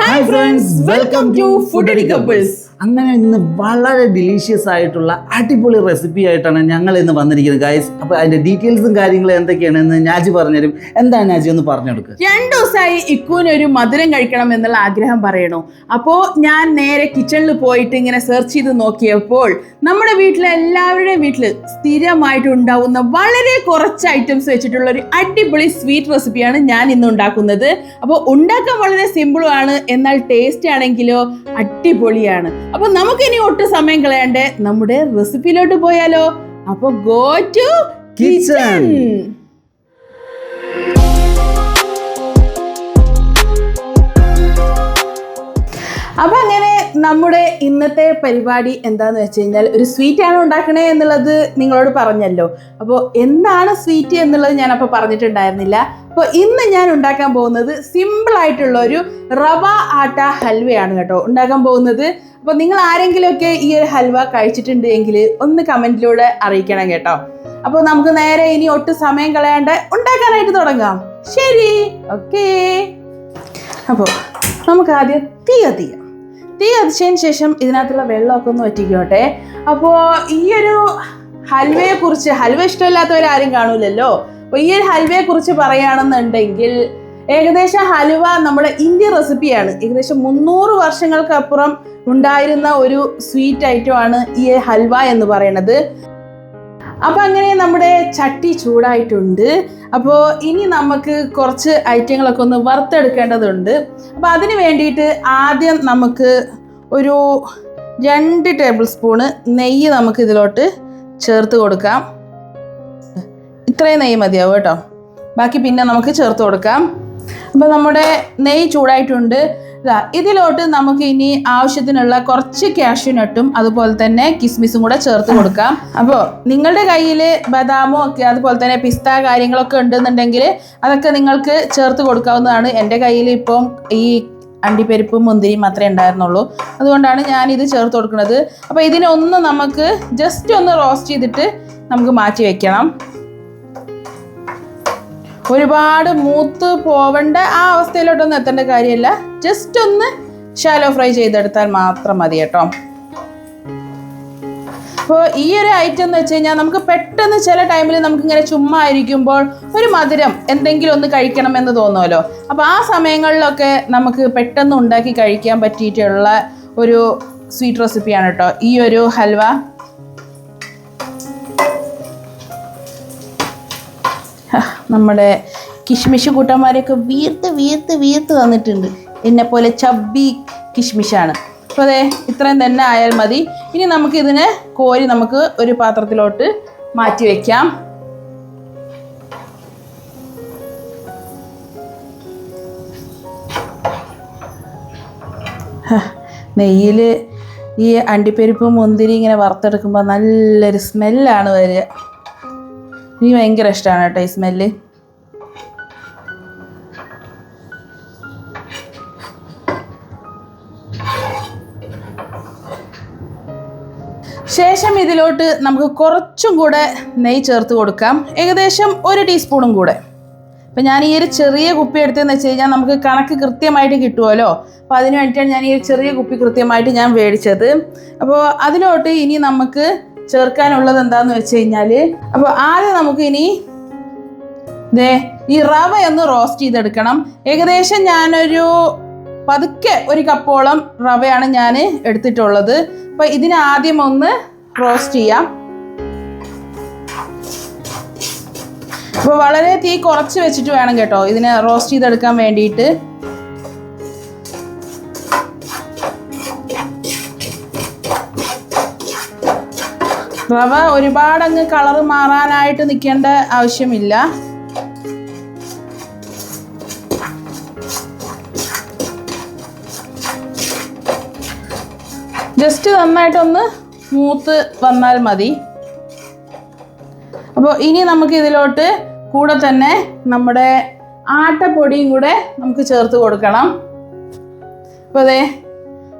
Hi friends, welcome to Foodie Couples. അങ്ങനെ ഇന്ന് വളരെ ഡിലീഷ്യസ് ആയിട്ടുള്ള അടിപൊളി റെസിപ്പി ആയിട്ടാണ് ഞങ്ങൾ ഇന്ന് വന്നിരിക്കുന്നത് ഗൈസ്. അപ്പോൾ അതിന്റെ ഡീറ്റെയിൽസും കാര്യങ്ങളും എന്തൊക്കെയാണെന്ന് നാജി പറഞ്ഞുതരും. എന്താണ് നാജി ഒന്ന് പറഞ്ഞെടുക്കുക? 2 ദിവസമായി ഇക്കൂന് ഒരു മധുരം കഴിക്കണം എന്നുള്ള ആഗ്രഹം പറയണു. അപ്പോൾ ഞാൻ നേരെ കിച്ചണിൽ പോയിട്ട് ഇങ്ങനെ സെർച്ച് ചെയ്ത് നോക്കിയപ്പോൾ നമ്മുടെ വീട്ടിലെ എല്ലാവരുടെയും വീട്ടിൽ സ്ഥിരമായിട്ട് ഉണ്ടാവുന്ന വളരെ കുറച്ച് ഐറ്റംസ് വെച്ചിട്ടുള്ള ഒരു അടിപൊളി സ്വീറ്റ് റെസിപ്പിയാണ് ഞാൻ ഇന്ന് ഉണ്ടാക്കുന്നത്. അപ്പോൾ ഉണ്ടാക്കാൻ വളരെ സിമ്പിളുമാണ്, എന്നാൽ ടേസ്റ്റ് ആണെങ്കിലോ അടിപൊളിയാണ്. അപ്പൊ നമുക്കിനി ഒട്ടും സമയം കളയാണ്ട് നമ്മുടെ റെസിപ്പിയിലോട്ട് പോയാലോ? അപ്പൊ ഗോ ടു കിച്ചൺ. അപ്പൊ അങ്ങനെ നമ്മുടെ ഇന്നത്തെ പരിപാടി എന്താന്ന് വെച്ച് കഴിഞ്ഞാൽ ഒരു സ്വീറ്റ് ആണ് ഉണ്ടാക്കണേ എന്നുള്ളത് നിങ്ങളോട് പറഞ്ഞല്ലോ. അപ്പോൾ എന്താണ് സ്വീറ്റ് എന്നുള്ളത് ഞാൻ അപ്പോൾ പറഞ്ഞിട്ടുണ്ടായിരുന്നില്ല. അപ്പോൾ ഇന്ന് ഞാൻ ഉണ്ടാക്കാൻ പോകുന്നത് സിമ്പിൾ ആയിട്ടുള്ള ഒരു റവ ആട്ട ഹൽവയാണ് കേട്ടോ ഉണ്ടാക്കാൻ പോകുന്നത്. അപ്പോൾ നിങ്ങൾ ആരെങ്കിലുമൊക്കെ ഈ ഒരു ഹൽവ കഴിച്ചിട്ടുണ്ട് എങ്കിൽ ഒന്ന് കമൻറ്റിലൂടെ അറിയിക്കണം കേട്ടോ. അപ്പോൾ നമുക്ക് നേരെ ഇനി ഒട്ടും സമയം കളയാണ്ട് ഉണ്ടാക്കാനായിട്ട് തുടങ്ങാം. ശരി, ഓക്കേ. അപ്പോൾ നമുക്ക് ആദ്യം തീ കത്തിച്ചതിന് ശേഷം ഇതിനകത്തുള്ള വെള്ളമൊക്കെ ഒന്ന് വറ്റിക്കോട്ടെ. അപ്പോൾ ഈ ഒരു ഹൽവയെക്കുറിച്ച്, ഹൽവ ഇഷ്ടമില്ലാത്തവരാരും കാണൂലല്ലോ. അപ്പോൾ ഈ ഒരു ഹൽവയെക്കുറിച്ച് പറയുകയാണെന്നുണ്ടെങ്കിൽ ഏകദേശം ഹലുവ നമ്മുടെ ഇന്ത്യൻ റെസിപ്പിയാണ്. ഏകദേശം 300 വർഷങ്ങൾക്കപ്പുറം ഉണ്ടായിരുന്ന ഒരു സ്വീറ്റ് ഐറ്റമാണ് ഈ ഹൽവ എന്ന് പറയുന്നത്. അപ്പം അങ്ങനെ നമ്മുടെ ചട്ടി ചൂടായിട്ടുണ്ട്. അപ്പോൾ ഇനി നമുക്ക് കുറച്ച് ഐറ്റങ്ങളൊക്കെ ഒന്ന് വറുത്തെടുക്കേണ്ടതുണ്ട്. അപ്പോൾ അതിന് വേണ്ടിയിട്ട് ആദ്യം നമുക്ക് ഒരു 2 ടേബിൾ സ്പൂണ് നെയ്യ് നമുക്ക് ഇതിലോട്ട് ചേർത്ത് കൊടുക്കാം. ഇത്രയും നെയ്യ് മതിയാവും കേട്ടോ, ബാക്കി പിന്നെ നമുക്ക് ചേർത്ത് കൊടുക്കാം. അപ്പോൾ നമ്മുടെ നെയ്യ് ചൂടായിട്ടുണ്ട്. ഇതിലോട്ട് നമുക്ക് ഇനി ആവശ്യത്തിനുള്ള കുറച്ച് കാഷ്യൂനട്ടും അതുപോലെ തന്നെ കിസ്മിസും കൂടെ ചേർത്ത് കൊടുക്കാം. അപ്പോൾ നിങ്ങളുടെ കയ്യിൽ ബദാമോ ഒക്കെ അതുപോലെ തന്നെ പിസ്ത കാര്യങ്ങളൊക്കെ ഉണ്ടെന്നുണ്ടെങ്കിൽ അതൊക്കെ നിങ്ങൾക്ക് ചേർത്ത് കൊടുക്കാവുന്നതാണ്. എൻ്റെ കയ്യിൽ ഇപ്പം ഈ അണ്ടിപ്പരിപ്പും മുന്തിരിയും മാത്രമേ ഉണ്ടായിരുന്നുള്ളൂ, അതുകൊണ്ടാണ് ഞാനിത് ചേർത്ത് കൊടുക്കുന്നത്. അപ്പോൾ ഇതിനൊന്ന് നമുക്ക് ജസ്റ്റ് ഒന്ന് റോസ്റ്റ് ചെയ്തിട്ട് നമുക്ക് മാറ്റി വെക്കണം. ഒരുപാട് മൂത്ത് പോവേണ്ട ആ അവസ്ഥയിലോട്ടൊന്നും എത്തേണ്ട കാര്യമില്ല, ജസ്റ്റ് ഒന്ന് ഷാലോ ഫ്രൈ ചെയ്തെടുത്താൽ മാത്രം മതി കേട്ടോ. അപ്പോൾ ഈ ഒരു ഐറ്റം എന്ന് വെച്ച് കഴിഞ്ഞാൽ നമുക്ക് പെട്ടെന്ന് ചില ടൈമിൽ നമുക്കിങ്ങനെ ചുമ്മാ ഇരിക്കുമ്പോൾ ഒരു മധുരം എന്തെങ്കിലും ഒന്ന് കഴിക്കണം എന്ന് തോന്നുമല്ലോ. അപ്പോൾ ആ സമയങ്ങളിലൊക്കെ നമുക്ക് പെട്ടെന്ന് ഉണ്ടാക്കി കഴിക്കാൻ പറ്റിയിട്ടുള്ള ഒരു സ്വീറ്റ് റെസിപ്പിയാണ് കേട്ടോ ഈ ഒരു ഹൽവ. നമ്മുടെ കിഷ്മിഷ് കൂട്ടന്മാരെയൊക്കെ വീർത്ത് തന്നിട്ടുണ്ട്. എന്നെപ്പോലെ ചബ്ബി കിഷ്മിഷാണ്. അപ്പോൾ അതെ, ഇത്രയും തന്നെ ആയാൽ മതി. ഇനി നമുക്കിതിനെ കോരി നമുക്ക് ഒരു പാത്രത്തിലോട്ട് മാറ്റി വയ്ക്കാം. നെയ്യിൽ ഈ അണ്ടിപ്പരിപ്പ് മുന്തിരി ഇങ്ങനെ വറുത്തെടുക്കുമ്പോൾ നല്ലൊരു സ്മെല്ലാണ് വരിക. എനിക്ക് ഭയങ്കര ഇഷ്ടമാണ് കേട്ടോ ഈ സ്മെല്ല്. ശേഷം ഇതിലോട്ട് നമുക്ക് കുറച്ചും കൂടെ നെയ്യ് ചേർത്ത് കൊടുക്കാം, ഏകദേശം 1 ടീസ്പൂണും കൂടെ. അപ്പം ഞാൻ ഈ ഒരു ചെറിയ കുപ്പി എടുത്തതെന്ന് വെച്ച് കഴിഞ്ഞാൽ നമുക്ക് കണക്ക് കൃത്യമായിട്ട് കിട്ടുമല്ലോ. അപ്പോൾ അതിന് വേണ്ടിയിട്ടാണ് ഞാൻ ഈ ഒരു ചെറിയ കുപ്പി കൃത്യമായിട്ട് ഞാൻ മേടിച്ചത്. അപ്പോൾ അതിലോട്ട് ഇനി നമുക്ക് ചേർക്കാനുള്ളത് എന്താന്ന് വെച്ച് കഴിഞ്ഞാൽ, അപ്പോൾ ആദ്യം നമുക്ക് ഇനി ഈ റവ ഒന്ന് റോസ്റ്റ് ചെയ്തെടുക്കണം. ഏകദേശം ഞാനൊരു പതുക്കെ 1 കപ്പോളം റവയാണ് ഞാൻ എടുത്തിട്ടുള്ളത്. അപ്പോൾ ഇതിന് ആദ്യം ഒന്ന് റോസ്റ്റ് ചെയ്യാം. അപ്പോൾ വളരെ തീ കുറച്ച് വെച്ചിട്ട് വേണം കേട്ടോ ഇതിനെ റോസ്റ്റ് ചെയ്തെടുക്കാൻ വേണ്ടിയിട്ട്. റവ ഒരുപാടങ്ങ് കളറ് മാറാനായിട്ട് നിൽക്കേണ്ട ആവശ്യമില്ല. ജസ്റ്റ് നന്നായിട്ടൊന്ന് മൂത്ത് വന്നാൽ മതി. അപ്പോൾ ഇനി നമുക്ക് ഇതിലോട്ട് കൂടെ തന്നെ നമ്മുടെ ആട്ടപ്പൊടിയും കൂടെ നമുക്ക് ചേർത്ത് കൊടുക്കണം. അപ്പോൾ അതെ,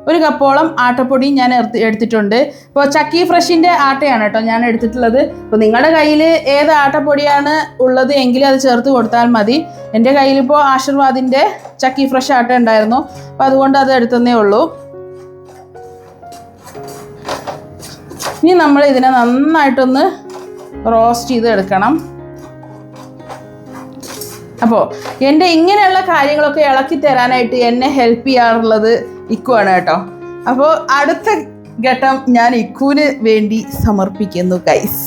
1 കപ്പോളം ആട്ടപ്പൊടി ഞാൻ എടുത്തിട്ടുണ്ട്. അപ്പോൾ ചക്കി ഫ്രഷിൻ്റെ ആട്ടയാണ് കേട്ടോ ഞാൻ എടുത്തിട്ടുള്ളത്. അപ്പോൾ നിങ്ങളുടെ കയ്യിൽ ഏത് ആട്ടപ്പൊടിയാണ് ഉള്ളത് എങ്കിൽ അത് ചേർത്ത് കൊടുത്താൽ മതി. എൻ്റെ കയ്യിലിപ്പോൾ ആശീർവാദിൻ്റെ ചക്കി ഫ്രഷ് ആട്ട ഉണ്ടായിരുന്നു. അപ്പോൾ അതുകൊണ്ട് അത് എടുത്തന്നേ ഉള്ളൂ. ഇനി നമ്മൾ ഇതിനെ നന്നായിട്ടൊന്ന് റോസ്റ്റ് ചെയ്ത് എടുക്കണം. അപ്പോൾ എൻ്റെ ഇങ്ങനെയുള്ള കാര്യങ്ങളൊക്കെ ഇളക്കി തരാനായിട്ട് എന്നെ ഹെൽപ്പ് ചെയ്യാറുള്ളത് ഇക്കുവാണ് കേട്ടോ. അപ്പോൾ അടുത്ത ഘട്ടം ഞാൻ ഇക്കുവിന് വേണ്ടി സമർപ്പിക്കുന്നു ഗൈസ്.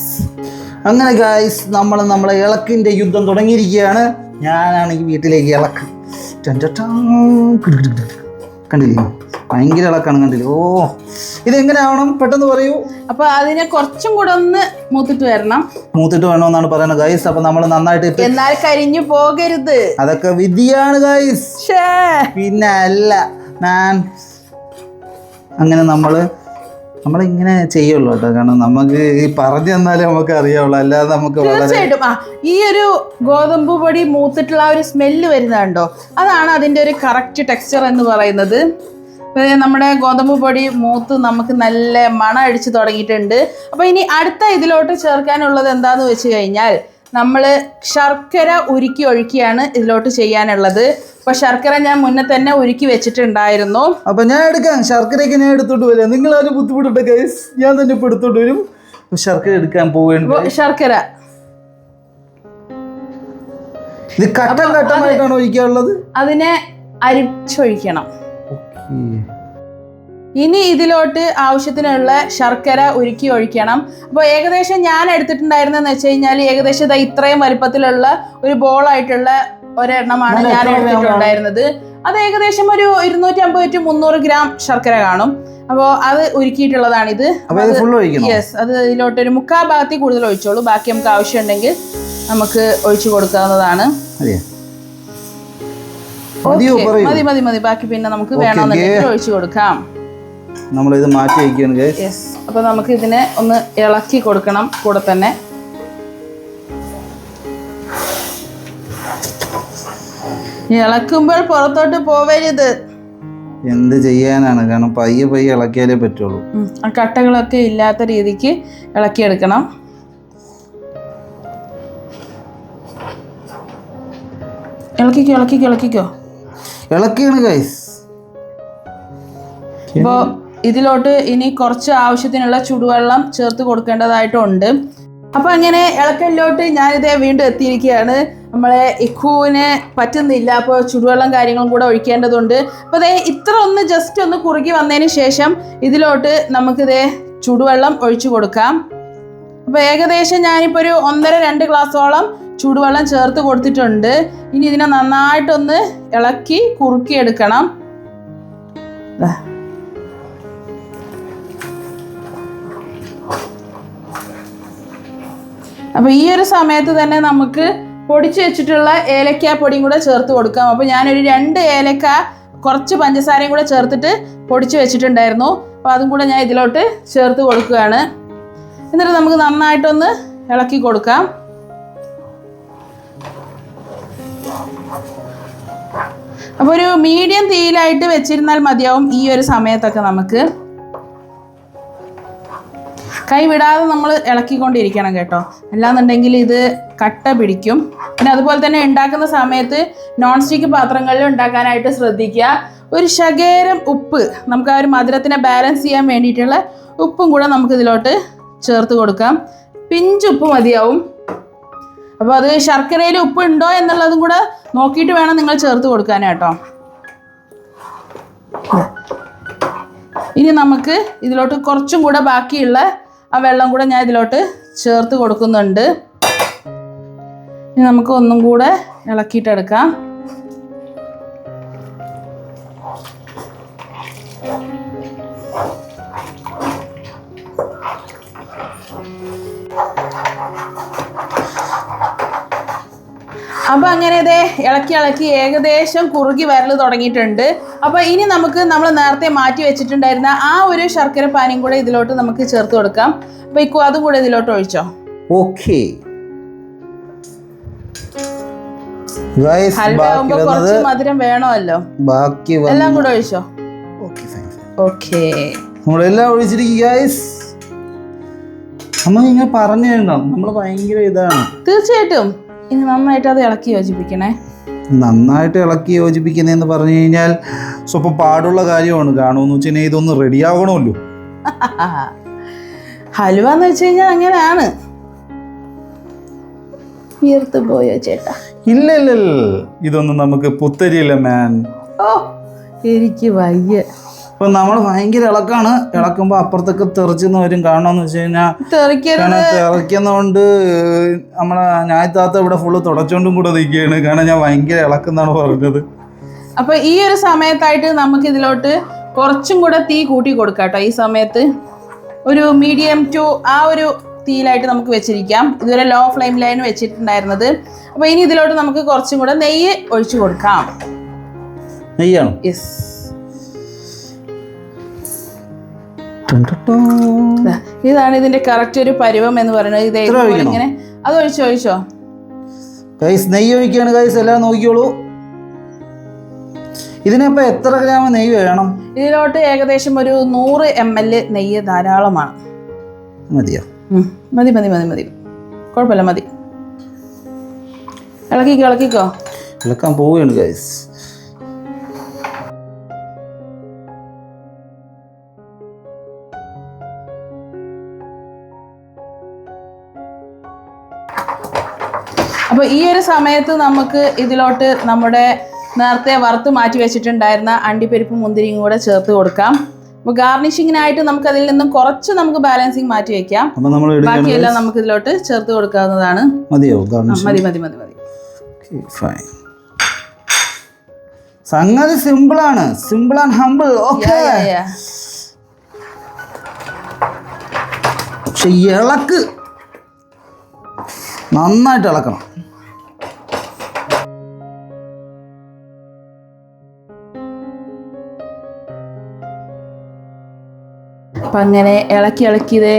അങ്ങനെ ഗൈസ് നമ്മളെ ഇളക്കിൻ്റെ യുദ്ധം തുടങ്ങിയിരിക്കുകയാണ്. ഞാനാണെങ്കിൽ വീട്ടിലേക്ക് ഇളക്കാം. കണ്ടില്ലേ, ഭയങ്കര ഇളക്കാണ്. കണ്ടില്ലേ? ഓ, ഇതെങ്ങനെ ആവണം പെട്ടെന്ന് പറയൂ. അപ്പൊ അതിനെ കുറച്ചും കൂടെ ഒന്ന് മൂത്തിട്ട് വേണമെന്നാണ് പറയുന്നത് ഗൈസ്. അപ്പൊ നമ്മൾ നന്നായിട്ട് എന്നാൽ കരിഞ്ഞു പോകരുത്. അതൊക്കെ വിധിയാണ് ഗൈസ്. പിന്നെ അല്ല ഞാൻ അങ്ങനെ നമ്മളിങ്ങനെ ചെയ്യുള്ളൂ കേട്ടോ. കാരണം നമുക്ക് ഈ പറഞ്ഞു തന്നാലേ നമുക്ക് അറിയാവുള്ളൂ, അല്ലാതെ നമുക്ക് തീർച്ചയായിട്ടും ഈ ഒരു ഗോതമ്പ് പൊടി മൂത്തിട്ടുള്ള ഒരു സ്മെല്ല് വരുന്നുണ്ടോ, അതാണ് അതിൻ്റെ ഒരു കറക്റ്റ് ടെക്സ്ചർ എന്ന് പറയുന്നത്. നമ്മുടെ ഗോതമ്പ് പൊടി മൂത്ത് നമുക്ക് നല്ല മണം അടിച്ച് തുടങ്ങിയിട്ടുണ്ട്. അപ്പോൾ ഇനി അടുത്ത ഇതിലോട്ട് ചേർക്കാനുള്ളത് എന്താന്ന് വെച്ച് കഴിഞ്ഞാൽ നമ്മൾ ശർക്കര ഉരുക്കി ഒഴിക്കുകയാണ് ഇതിലോട്ട് ചെയ്യാനുള്ളത്. അപ്പോൾ ശർക്കര ഞാൻ മുന്നേ തന്നെ ഉരുക്കി വെച്ചിട്ടുണ്ടായിരുന്നു. അപ്പോൾ ഞാൻ എടുക്കാം. ശർക്കരയൊക്കെ ഞാൻ എടുത്തോണ്ട് വരാം. നിങ്ങൾ അതിന് ബുദ്ധിമുട്ടുണ്ട് ഗൈസ്, ഞാൻ തന്നെ ഇപ്പോൾ എടുത്തോണ്ട് വരും. ശർക്കര എടുക്കാൻ പോവുകയാണ്. ശർക്കര ഇത് ഘട്ടമായിട്ടാണ് ഒഴിക്കാനുള്ളത്. അതിനെ അരിച്ചൊഴിക്കണം. ഇനി ഇതിലോട്ട് ആവശ്യത്തിനുള്ള ശർക്കര ഉരുക്കി ഒഴിക്കണം. അപ്പോൾ ഏകദേശം ഞാൻ എടുത്തിട്ടുണ്ടായിരുന്നെന്ന് വെച്ച് കഴിഞ്ഞാൽ ഏകദേശം ഇത്രയും വലിപ്പത്തിലുള്ള ഒരു ബോളായിട്ടുള്ള ഒരെണ്ണമാണ് ഞാൻ എടുത്തിട്ടുണ്ടായിരുന്നത്. അത് ഏകദേശം ഒരു 250 to 300 ഗ്രാം ശർക്കര കാണും. അപ്പോൾ അത് ഉരുക്കിയിട്ടുള്ളതാണിത്. യെസ്, അത് ഇതിലോട്ട് ഒരു 3/4 ഭാഗത്തിൽ കൂടുതൽ ഒഴിച്ചോളൂ. ബാക്കി നമുക്ക് ആവശ്യമുണ്ടെങ്കിൽ നമുക്ക് ഒഴിച്ചു കൊടുക്കാവുന്നതാണ്. മതി. ബാക്കി പിന്നെ നമുക്ക് വേണമെന്നുണ്ടെങ്കിൽ ഒഴിച്ചു കൊടുക്കാം. നമ്മളിത് മാറ്റി വയ്ക്കുകയാണ് ഗൈസ്. യെസ്, അപ്പോൾ നമുക്ക് ഇതിനെ ഒന്ന് ഇളക്കി കൊടുക്കണം കൂടെ തന്നെ. ഇളക്കുമ്പോൾ പുറത്തോട്ട് പോവരുത്. എന്ത് ചെയ്യാനാണ്, കാരണം പയ്യെ ഇളക്കിയാലേ പറ്റുള്ളൂ. ആ കട്ടകളൊക്കെ ഇല്ലാത്ത രീതിക്ക് ഇളക്കിയെടുക്കണം. ഇളക്കിയാണ് ഗൈസ്. അപ്പോൾ ഇതിലോട്ട് ഇനി കുറച്ച് ആവശ്യത്തിനുള്ള ചുടുവെള്ളം ചേർത്ത് കൊടുക്കേണ്ടതായിട്ടുണ്ട്. അപ്പോൾ അങ്ങനെ ഇളക്കലിലോട്ട് ഞാനിതേ വീണ്ടും എത്തിയിരിക്കുകയാണ്. നമ്മളെ ഇക്കുവിന് പറ്റുന്നില്ല, അപ്പോൾ ചുടുവെള്ളം കാര്യങ്ങളും കൂടെ ഒഴിക്കേണ്ടതുണ്ട്. അപ്പോൾ അതേ ഇത്ര ഒന്ന് ജസ്റ്റ് ഒന്ന് കുറുകി വന്നതിന് ശേഷം ഇതിലോട്ട് നമുക്കിതേ ചുടുവെള്ളം ഒഴിച്ചു കൊടുക്കാം. അപ്പോൾ ഏകദേശം ഞാനിപ്പോൾ ഒരു 1.5-2 ഗ്ലാസോളം ചൂടുവെള്ളം ചേർത്ത് കൊടുത്തിട്ടുണ്ട്. ഇനി ഇതിനെ നന്നായിട്ടൊന്ന് ഇളക്കി കുറുക്കിയെടുക്കണം. അപ്പോൾ ഈ ഒരു സമയത്ത് തന്നെ നമുക്ക് പൊടിച്ച് വെച്ചിട്ടുള്ള ഏലക്ക പൊടിയും കൂടെ ചേർത്ത് കൊടുക്കാം. അപ്പോൾ ഞാനൊരു 2 ഏലക്ക കുറച്ച് പഞ്ചസാരയും കൂടെ ചേർത്തിട്ട് പൊടിച്ച് വെച്ചിട്ടുണ്ടായിരുന്നു. അപ്പോൾ അതും കൂടെ ഞാൻ ഇതിലോട്ട് ചേർത്ത് കൊടുക്കുകയാണ്. എന്നിട്ട് നമുക്ക് നന്നായിട്ടൊന്ന് ഇളക്കി കൊടുക്കാം. അപ്പോൾ ഒരു മീഡിയം തീയിലായിട്ട് വെച്ചിരുന്നാൽ മതിയാവും ഈ ഒരു സമയത്തൊക്കെ. നമുക്ക് കൈ വിടാതെ നമ്മൾ ഇളക്കിക്കൊണ്ടിരിക്കണം കേട്ടോ, അല്ലാന്നുണ്ടെങ്കിൽ ഇത് കട്ട പിടിക്കും. പിന്നെ അതുപോലെ തന്നെ ഉണ്ടാക്കുന്ന സമയത്ത് നോൺ സ്റ്റിക്ക് പാത്രങ്ങളിൽ ഉണ്ടാക്കാനായിട്ട് ശ്രദ്ധിക്കുക. ഒരു ശകലം ഉപ്പ്, നമുക്ക് ആ ഒരു മധുരത്തിനെ ബാലൻസ് ചെയ്യാൻ വേണ്ടിയിട്ടുള്ള ഉപ്പും കൂടെ നമുക്കിതിലോട്ട് ചേർത്ത് കൊടുക്കാം. പിഞ്ചുപ്പ് മതിയാവും. അപ്പോൾ അത് ശർക്കരയിൽ ഉപ്പ് ഉണ്ടോ എന്നുള്ളതും കൂടെ നോക്കിയിട്ട് വേണം നിങ്ങൾ ചേർത്ത് കൊടുക്കാൻ കേട്ടോ. ഇനി നമുക്ക് ഇതിലോട്ട് കുറച്ചും കൂടെ ബാക്കിയുള്ള ആ വെള്ളം കൂടെ ഞാൻ ഇതിലോട്ട് ചേർത്ത് കൊടുക്കുന്നുണ്ട്. ഇനി നമുക്ക് ഒന്നും കൂടെ ഇളക്കിയിട്ടെടുക്കാം. അപ്പോൾ അങ്ങനെ ഇതേ ഇളക്കി ഏകദേശം കുറുകി വരൽ തുടങ്ങിയിട്ടുണ്ട്. അപ്പോൾ ഇനി നമുക്ക് നമ്മൾ നേരത്തെ മാറ്റി വെച്ചിട്ടുണ്ടായിരുന്ന ആ ഒരു ശർക്കര പാനിയും കൂടെ ഇതിലോട്ട് നമുക്ക് ചേർത്ത് കൊടുക്കാം. അപ്പോൾ ഇക്കു അതും കൂടെ ഇതിലോട്ട് ഒഴിച്ചോ. ഓക്കെ, ഹൽവ ആവുമ്പോൾ കുറച്ച് മധുരം വേണമല്ലോ, എല്ലാം കൂടെ ഒഴിച്ചോ. ഓക്കെ, നമ്മളെല്ലാം ഒഴിച്ചിരിക്കും ഗൈസ്. നമ്മൾ ഇങ്ങനെ പറഞ്ഞു തരണം, നമ്മൾ ഭയങ്കര ഇതാണ്. തീർച്ചയായിട്ടും ഇനി നന്നായിട്ട് അത് ഇളക്കി യോജിപ്പിക്കണേ. നന്നായിട്ട് ഇളക്കി യോജിപ്പിക്കുന്നതെന്ന് പറഞ്ഞു കഴിഞ്ഞാൽ സ്വപ്പം പാടുള്ള കാര്യമാണ്. കാണുമെന്ന് വെച്ച് കഴിഞ്ഞാൽ ഇതൊന്ന് റെഡി ആകണമല്ലോ. ഹലുവ എന്ന് വെച്ച് കഴിഞ്ഞാൽ അങ്ങനെയാണ്. വീർത്ത് പോയോ ചേട്ടാ? ഇല്ല ഇല്ല ഇല്ല, ഇതൊന്നും നമുക്ക് പുത്തരിയില്ല മാൻ. ഓ എനിക്ക് വയ്യ. ഇപ്പൊ നമ്മൾ ഭയങ്കര ഇളക്കാണ്. ഇളക്കുമ്പോ അപ്പുറത്തൊക്കെ തെറിച്ചെന്ന് വരും. കാണണമെന്ന് വെച്ച് കഴിഞ്ഞാൽ തെറിക്കുന്നതുകൊണ്ട് നമ്മളെ ഞായത്താത്ത ഇവിടെ ഫുള്ള് തുടച്ചോണ്ടും കൂടെ നിൽക്കുകയാണ്. കാരണം ഞാൻ ഭയങ്കര ഇളക്കുന്നാണ് പറഞ്ഞത്. അപ്പൊ ഈ ഒരു സമയത്തായിട്ട് നമുക്ക് ഇതിലോട്ട് കുറച്ചും കൂടെ തീ കൂട്ടി കൊടുക്കാം കേട്ടോ. ഈ സമയത്ത് ഒരു മീഡിയം ടു ആ ഒരു തീയിലായിട്ട് നമുക്ക് വെച്ചിരിക്കാം. ഇതുവരെ ലോ ഫ്ലെയിമിലാണ് വെച്ചിട്ടുണ്ടായിരുന്നത്. അപ്പൊ ഇനി ഇതിലോട്ട് നമുക്ക് കുറച്ചും കൂടെ നെയ്യ് ഒഴിച്ചു കൊടുക്കാം. നെയ്യാണോ? യെസ്. ഇതാണ് ഇതിന്റെ കറക്റ്റ് ഒരു പരുവം എന്ന് പറയുന്നത്. ഇത് ഇങ്ങനെ അത് ഒഴിച്ചോ. നെയ്യ് ഒഴിക്കുകയാണ് ഗൈസ്, എല്ലാം നോക്കിയോളൂ. ഇതിനിപ്പോ എത്ര ഗ്രാം നെയ്യ് വേണം? ഇതിലോട്ട് ഏകദേശം ഒരു 100 ml നെയ്യ് ധാരാളമാണ്. മതിയോ? മതി കുഴപ്പമില്ല, മതി. ഇളക്കിക്കോ. ഇളക്കാൻ പോവുകയാണ് ഗൈസ്. അപ്പോൾ ഈ ഒരു സമയത്ത് നമുക്ക് ഇതിലോട്ട് നമ്മുടെ നേരത്തെ വറുത്ത് മാറ്റി വെച്ചിട്ടുണ്ടായിരുന്ന അണ്ടിപ്പരിപ്പ് മുന്തിരിയും കൂടെ ചേർത്ത് കൊടുക്കാം. അപ്പോൾ ഗാർണിഷിങ്ങിനായിട്ട് നമുക്ക് അതിൽ നിന്നും കുറച്ച് നമുക്ക് ബാലൻസിങ് മാറ്റി വെക്കാം. ബാക്കിയെല്ലാം നമുക്ക് ഇതിലോട്ട് ചേർത്ത് കൊടുക്കാവുന്നതാണ്. മതിയോ? മതി. സംഗതി സിമ്പിളാണ്, സിമ്പിൾ ആൻഡ് ഹംബിൾ. ഓക്കേ. പക്ഷെ ഇളക്ക് നന്നായിട്ട് ഇളക്കണം. അപ്പം അങ്ങനെ ഇളക്കിയത്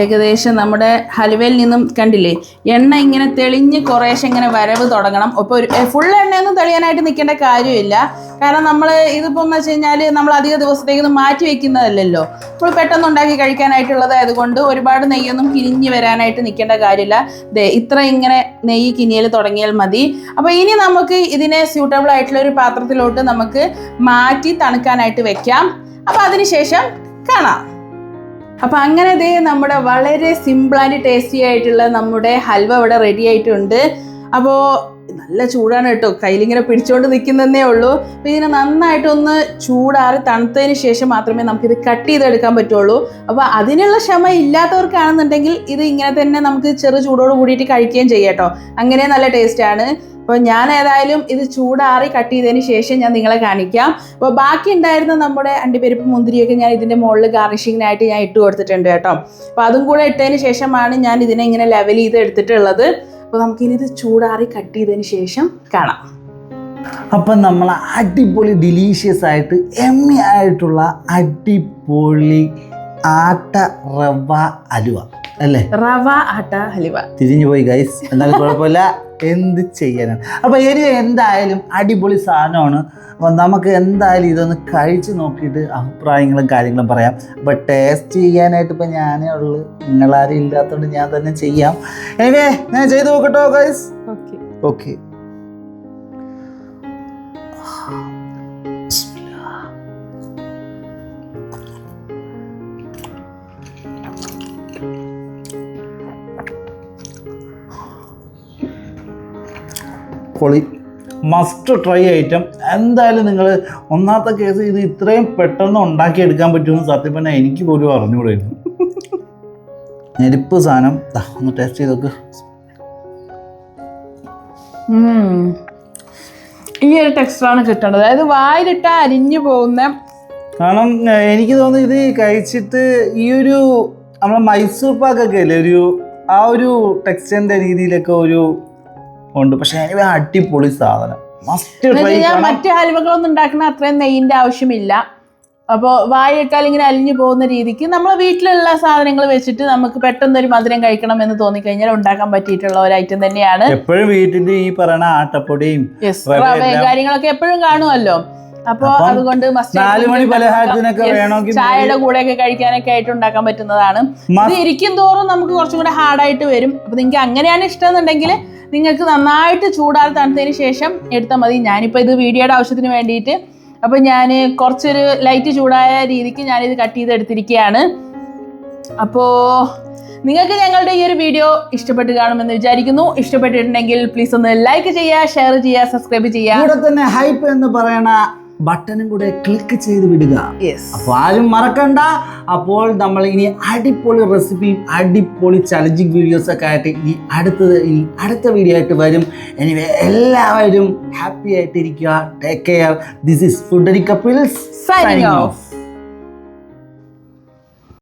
ഏകദേശം നമ്മുടെ ഹലുവയിൽ നിന്നും കണ്ടില്ലേ, എണ്ണ ഇങ്ങനെ തെളിഞ്ഞ് കുറേശ്ശെ ഇങ്ങനെ വരവ് തുടങ്ങണം. അപ്പോൾ ഒരു ഫുൾ എണ്ണയൊന്നും തെളിയാനായിട്ട് നിൽക്കേണ്ട കാര്യമില്ല. കാരണം നമ്മൾ ഇതിപ്പോൾ എന്ന് വെച്ച് കഴിഞ്ഞാൽ നമ്മൾ അധിക ദിവസത്തേക്കൊന്നും മാറ്റി വെക്കുന്നതല്ലല്ലോ, നമ്മൾ പെട്ടെന്ന് ഉണ്ടാക്കി കഴിക്കാനായിട്ടുള്ളത്. അതുകൊണ്ട് ഒരുപാട് നെയ്യൊന്നും കിനിഞ്ഞ് വരാനായിട്ട് നിൽക്കേണ്ട കാര്യമില്ല. ഇത്ര ഇങ്ങനെ നെയ്യ് കിനിയൽ തുടങ്ങിയാൽ മതി. അപ്പോൾ ഇനി നമുക്ക് ഇതിനെ സ്യൂട്ടബിൾ ആയിട്ടുള്ള ഒരു പാത്രത്തിലോട്ട് നമുക്ക് മാറ്റി തണുക്കാനായിട്ട് വെക്കാം. അപ്പോൾ അതിനുശേഷം കാണാം. അപ്പോൾ അങ്ങനെ ദേ നമ്മുടെ വളരെ സിമ്പിൾ ആൻഡ് ടേസ്റ്റി ആയിട്ടുള്ള നമ്മുടെ ഹൽവ ഇവിടെ റെഡി ആയിട്ടുണ്ട്. അപ്പോൾ നല്ല ചൂടാണ് കേട്ടോ, കയ്യിലിങ്ങനെ പിടിച്ചുകൊണ്ട് നിൽക്കുന്നതേ ഉള്ളൂ. അപ്പോൾ ഇതിനെ നന്നായിട്ടൊന്ന് ചൂടാറി തണുത്തതിന് ശേഷം മാത്രമേ നമുക്കിത് കട്ട് ചെയ്തെടുക്കാൻ പറ്റുള്ളൂ. അപ്പോൾ അതിനുള്ള ക്ഷമ ഇല്ലാത്തവർക്കാണെന്നുണ്ടെങ്കിൽ ഇത് ഇങ്ങനെ തന്നെ നമുക്ക് ചെറു ചൂടോട് കൂടിയിട്ട് കഴിക്കുകയും ചെയ്യാം കേട്ടോ. അങ്ങനെ നല്ല ടേസ്റ്റാണ്. അപ്പോൾ ഞാൻ ഏതായാലും ഇത് ചൂടാറി കട്ട് ചെയ്തതിന് ശേഷം ഞാൻ നിങ്ങളെ കാണിക്കാം. അപ്പോൾ ബാക്കി ഉണ്ടായിരുന്ന നമ്മുടെ അണ്ടിപ്പരിപ്പ് മുന്തിരിയൊക്കെ ഞാൻ ഇതിൻ്റെ മുകളിൽ ഗാർണിഷിങ്ങിനായിട്ട് ഞാൻ ഇട്ട് കൊടുത്തിട്ടുണ്ട് കേട്ടോ. അപ്പോൾ അതും കൂടെ ഇട്ടതിന് ശേഷമാണ് ഞാൻ ഇതിനെ ഇങ്ങനെ ലെവൽ ചെയ്ത് എടുത്തിട്ടുള്ളത്. അപ്പോൾ നമുക്കിനി ഇത് ചൂടാറി കട്ട് ചെയ്തതിന് ശേഷം കാണാം. അപ്പം നമ്മൾ അടിപൊളി ഡിലീഷ്യസ് ആയിട്ട് എമ്മി ആയിട്ടുള്ള അടിപൊളി ആട്ട റവ ഹലുവ അല്ലേ? റവ ആട്ട ഹലുവ തിരിഞ്ഞു പോയി ഗൈസ്, എന്നാലും കുഴപ്പമില്ല, എന്ത് ചെയ്യാനാണ്. അപ്പോൾ എനിക്ക് എന്തായാലും അടിപൊളി സാധനമാണ്. അപ്പോൾ നമുക്ക് എന്തായാലും ഇതൊന്ന് കഴിച്ച് നോക്കിയിട്ട് അഭിപ്രായങ്ങളും കാര്യങ്ങളും പറയാം. അപ്പോൾ ടേസ്റ്റ് ചെയ്യാനായിട്ട് ഇപ്പോൾ ഞാനേ ഉള്ളൂ, നിങ്ങളാരും ഇല്ലാത്തതുകൊണ്ട് ഞാൻ തന്നെ ചെയ്യാം. എനിക്ക് ഞാൻ ചെയ്ത് നോക്കട്ടോ ഗൈസ്. ഓക്കെ. പൊളി, മസ്റ്റ് ട്രൈ ഐറ്റം. എന്തായാലും നിങ്ങൾ ഒന്നാമത്തെ കേസ് ഇത് ഇത്രയും പെട്ടെന്ന് ഉണ്ടാക്കിയെടുക്കാൻ പറ്റുമെന്ന് സത്യം പറഞ്ഞാൽ എനിക്ക് പോലും അറിഞ്ഞുകൂടായിരുന്നു. ഞെരിപ്പ് സാധനം. ഒന്ന് ടേസ്റ്റ് ചെയ്ത് നോക്ക്. ഈ ഒരു ടെക്സ്ചറാണ് കിട്ടേണ്ടത്, അതായത് വായിലിട്ടാൽ അരിഞ്ഞു പോകുന്ന. കാരണം എനിക്ക് തോന്നുന്നു ഇത് കഴിച്ചിട്ട് ഈ ഒരു നമ്മളെ മൈസൂർ പാക്കൊക്കെ അല്ലേ ഒരു ആ ഒരു ടെക്സ്ചറിൻ്റെ രീതിയിലൊക്കെ ഒരു ഉണ്ട്. പക്ഷെ എനിക്ക് അടിപൊളി സാധനം, മസ്റ്റ് ട്രൈ. മറ്റു ഹൽവകളൊന്നും ഉണ്ടാക്കുന്ന അത്രയും നെയ്യിൻ്റെ ആവശ്യമില്ല. അപ്പോൾ വായിട്ടാൽ ഇങ്ങനെ അലിഞ്ഞു പോകുന്ന രീതിക്ക് നമ്മൾ വീട്ടിലുള്ള സാധനങ്ങൾ വെച്ചിട്ട് നമുക്ക് പെട്ടെന്ന് ഒരു മധുരം കഴിക്കണം എന്ന് തോന്നിക്കഴിഞ്ഞാൽ ഉണ്ടാക്കാൻ പറ്റിയിട്ടുള്ള ഒരു ഐറ്റം തന്നെയാണ്. എപ്പോഴും വീട്ടിൽ ഈ പറയുന്ന ആട്ടപ്പൊടിയും കാര്യങ്ങളൊക്കെ എപ്പോഴും കാണുമല്ലോ. അപ്പോൾ അതുകൊണ്ട് മസ്റ്റ് 4 മണി പലഹാരത്തിനൊക്കെ വേണമെങ്കിൽ ചായയുടെ കൂടെയൊക്കെ കഴിക്കാനൊക്കെ ആയിട്ട് ഉണ്ടാക്കാൻ പറ്റുന്നതാണ്. ഇത് ഇരിക്കും തോറും നമുക്ക് കുറച്ചും കൂടെ ഹാർഡായിട്ട് വരും. അപ്പൊ നിങ്ങൾക്ക് അങ്ങനെയാണ് ഇഷ്ടം എന്നുണ്ടെങ്കിൽ നിങ്ങൾക്ക് നന്നായിട്ട് ചൂടാറി തണുത്തതിന് ശേഷം എടുത്താൽ മതി. ഞാനിപ്പോൾ ഇത് വീഡിയോയുടെ ആവശ്യത്തിന് വേണ്ടിയിട്ട് അപ്പോൾ ഞാൻ കുറച്ചൊരു ലൈറ്റ് ചൂടായ രീതിക്ക് ഞാനിത് കട്ട് ചെയ്ത് എടുത്തിരിക്കുകയാണ്. അപ്പോൾ നിങ്ങൾക്ക് ഞങ്ങളുടെ ഈ ഒരു വീഡിയോ ഇഷ്ടപ്പെട്ട് കാണുമെന്ന് വിചാരിക്കുന്നു. ഇഷ്ടപ്പെട്ടിട്ടുണ്ടെങ്കിൽ പ്ലീസ് ഒന്ന് ലൈക്ക് ചെയ്യുക, ഷെയർ ചെയ്യുക, സബ്സ്ക്രൈബ് ചെയ്യുക. കൂടെ തന്നെ ഹൈപ്പ് എന്ന് പറയണ ബട്ടണും കൂടെ ക്ലിക്ക് ചെയ്ത് വിടുക. അപ്പോൾ ആരും മറക്കണ്ട. അപ്പോൾ നമ്മൾ ഇനി അടിപൊളി റെസിപ്പിയും അടിപൊളി ചലഞ്ചിങ് വീഡിയോസ് ഒക്കെ ആയിട്ട് ഇനി അടുത്ത വീഡിയോ ആയിട്ട് വരും. എനിവേ എല്ലാവരും ഹാപ്പി ആയിട്ടിരിക്കുക. Take care. ദിസ് ഈസ് ഫുഡടി കപ്പിൾസ് സൈനിങ് ഓഫ്.